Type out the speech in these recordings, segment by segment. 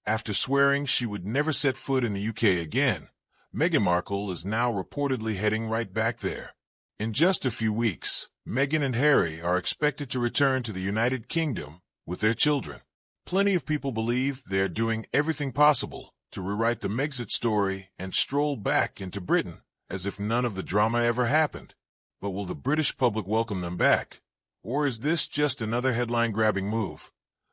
After swearing she would never set foot in the UK again, Meghan Markle is now reportedly heading right back there. In just a few weeks, Meghan and Harry are expected to return to the United Kingdom with their children. Plenty of people believe they are doing everything possible to rewrite the Megxit story and stroll back into Britain as if none of the drama ever happened. But will the British public welcome them back? Or is this just another headline-grabbing move?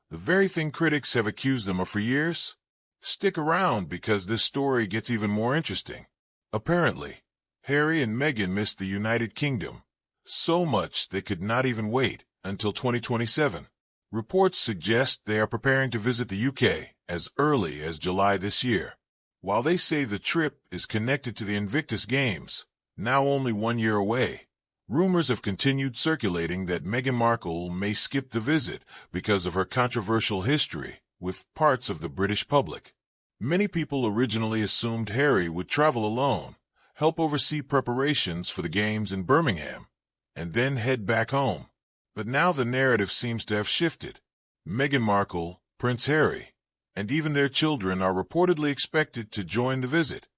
The very thing critics have accused them of for years? Stick around because this story gets even more interesting. Apparently, Harry and Meghan missed the United Kingdom so much they could not even wait until 2027. Reports suggest they are preparing to visit the UK as early as July this year. While they say the trip is connected to the Invictus Games, now only 1 year away, rumors have continued circulating that Meghan Markle may skip the visit because of her controversial history with parts of the British public. Many people originally assumed Harry would travel alone, help oversee preparations for the games in Birmingham, and then head back home. But now the narrative seems to have shifted. Meghan Markle, Prince Harry, and even their children are reportedly expected to join the visit,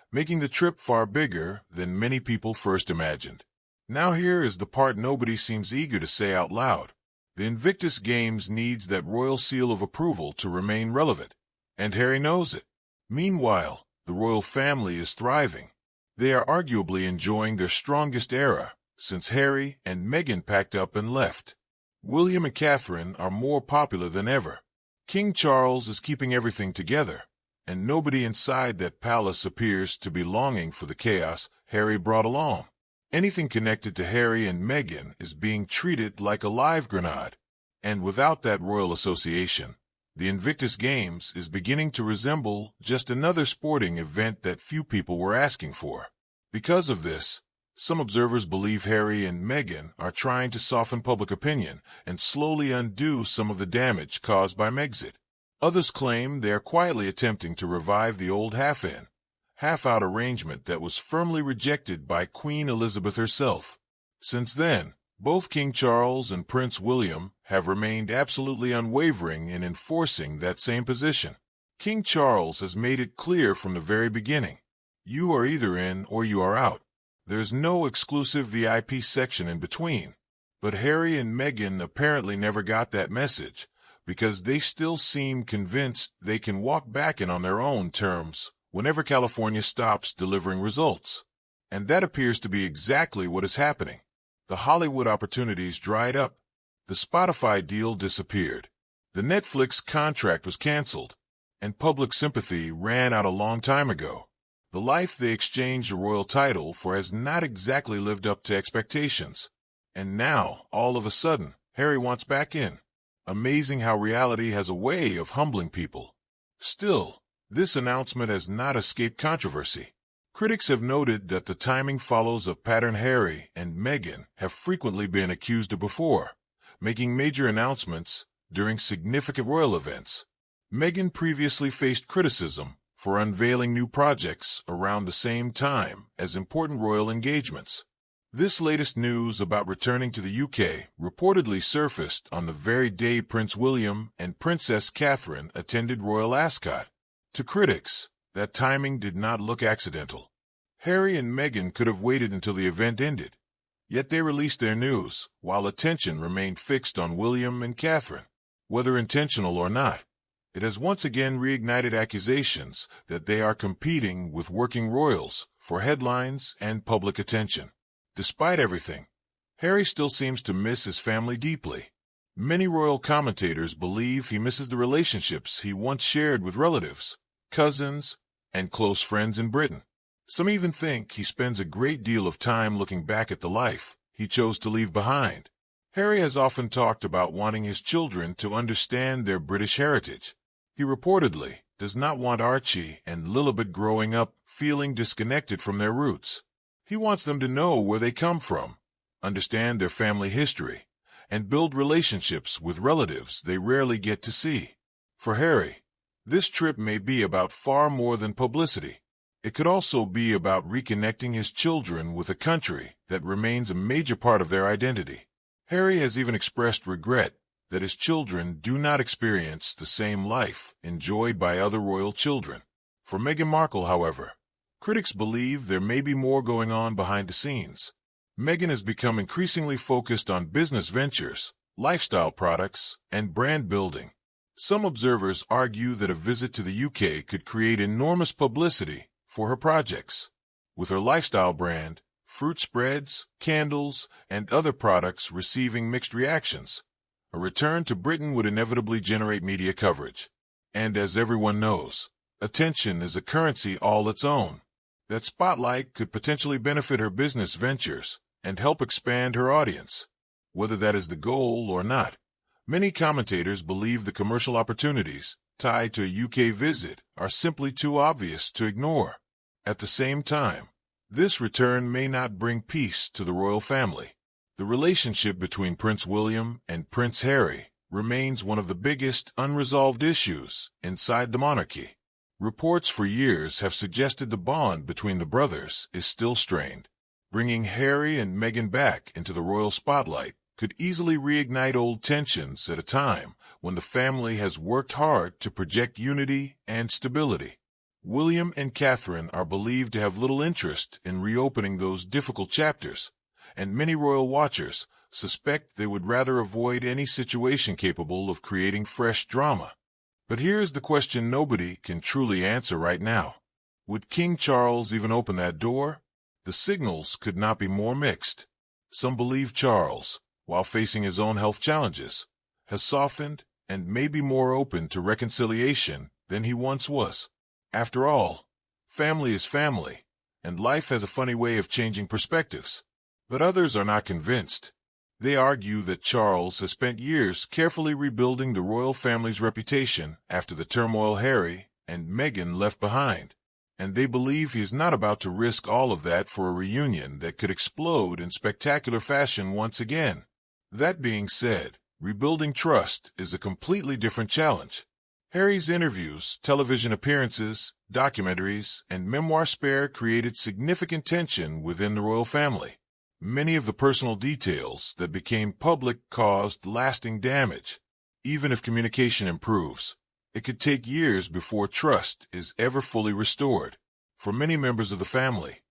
making the trip far bigger than many people first imagined. Now here is the part nobody seems eager to say out loud. The Invictus Games needs that royal seal of approval to remain relevant, and Harry knows it. Meanwhile, the royal family is thriving. They are arguably enjoying their strongest era since Harry and Meghan packed up and left. William and Catherine are more popular than ever. King Charles is keeping everything together, and nobody inside that palace appears to be longing for the chaos Harry brought along. Anything connected to Harry and Meghan is being treated like a live grenade, and without that royal association, the Invictus Games is beginning to resemble just another sporting event that few people were asking for. Because of this, some observers believe Harry and Meghan are trying to soften public opinion and slowly undo some of the damage caused by Megxit. Others claim they are quietly attempting to revive the old half-in, half-out arrangement that was firmly rejected by Queen Elizabeth herself. Since then, both King Charles and Prince William have remained absolutely unwavering in enforcing that same position. King Charles has made it clear from the very beginning, you are either in or you are out. There's no exclusive VIP section in between. But Harry and Meghan apparently never got that message, because they still seem convinced they can walk back in on their own terms whenever California stops delivering results. And that appears to be exactly what is happening. The Hollywood opportunities dried up. The Spotify deal disappeared. The Netflix contract was canceled, and public sympathy ran out a long time ago. The life they exchanged a royal title for has not exactly lived up to expectations. And now, all of a sudden, Harry wants back in. Amazing how reality has a way of humbling people. Still, this announcement has not escaped controversy. Critics have noted that the timing follows a pattern Harry and Meghan have frequently been accused of before, making major announcements during significant royal events. Meghan previously faced criticism for unveiling new projects around the same time as important royal engagements. This latest news about returning to the UK reportedly surfaced on the very day Prince William and Princess Catherine attended Royal Ascot. To critics, that timing did not look accidental. Harry and Meghan could have waited until the event ended, yet they released their news while attention remained fixed on William and Catherine. Whether intentional or not, it has once again reignited accusations that they are competing with working royals for headlines and public attention. Despite everything, Harry still seems to miss his family deeply. Many royal commentators believe he misses the relationships he once shared with relatives, cousins, and close friends in Britain. Some even think he spends a great deal of time looking back at the life he chose to leave behind. Harry has often talked about wanting his children to understand their British heritage. He reportedly does not want Archie and Lilibet growing up feeling disconnected from their roots. He wants them to know where they come from, understand their family history, and build relationships with relatives they rarely get to see. For Harry, this trip may be about far more than publicity. It could also be about reconnecting his children with a country that remains a major part of their identity. Harry has even expressed regret that his children do not experience the same life enjoyed by other royal children. For Meghan Markle, however, critics believe there may be more going on behind the scenes. Meghan has become increasingly focused on business ventures, lifestyle products, and brand building. Some observers argue that a visit to the UK could create enormous publicity for her projects. With her lifestyle brand, fruit spreads, candles, and other products receiving mixed reactions, a return to Britain would inevitably generate media coverage. And as everyone knows, attention is a currency all its own. That spotlight could potentially benefit her business ventures and help expand her audience. Whether that is the goal or not, many commentators believe the commercial opportunities tied to a UK visit are simply too obvious to ignore. At the same time, this return may not bring peace to the royal family. The relationship between Prince William and Prince Harry remains one of the biggest unresolved issues inside the monarchy. Reports for years have suggested the bond between the brothers is still strained. Bringing Harry and Meghan back into the royal spotlight could easily reignite old tensions at a time when the family has worked hard to project unity and stability. William and Catherine are believed to have little interest in reopening those difficult chapters, and many royal watchers suspect they would rather avoid any situation capable of creating fresh drama. But here's the question nobody can truly answer right now. Would King Charles even open that door? The signals could not be more mixed. Some believe Charles, while facing his own health challenges, has softened and may be more open to reconciliation than he once was. After all, family is family, and life has a funny way of changing perspectives. But others are not convinced. They argue that Charles has spent years carefully rebuilding the royal family's reputation after the turmoil Harry and Meghan left behind, and they believe he is not about to risk all of that for a reunion that could explode in spectacular fashion once again. That being said, rebuilding trust is a completely different challenge. Harry's interviews, television appearances, documentaries, and memoir spare created significant tension within the royal family. Many of the personal details that became public caused lasting damage. Even if communication improves, it could take years before trust is ever fully restored. For many members of the family,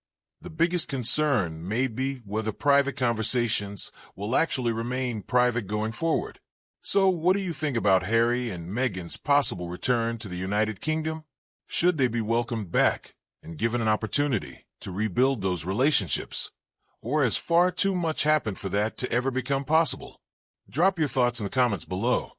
the biggest concern may be whether private conversations will actually remain private going forward. So, what do you think about Harry and Meghan's possible return to the United Kingdom? Should they be welcomed back and given an opportunity to rebuild those relationships? Or has far too much happened for that to ever become possible? Drop your thoughts in the comments below.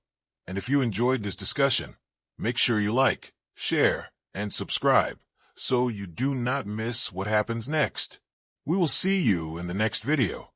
And if you enjoyed this discussion, make sure you like, share, and subscribe so you do not miss what happens next. We will see you in the next video.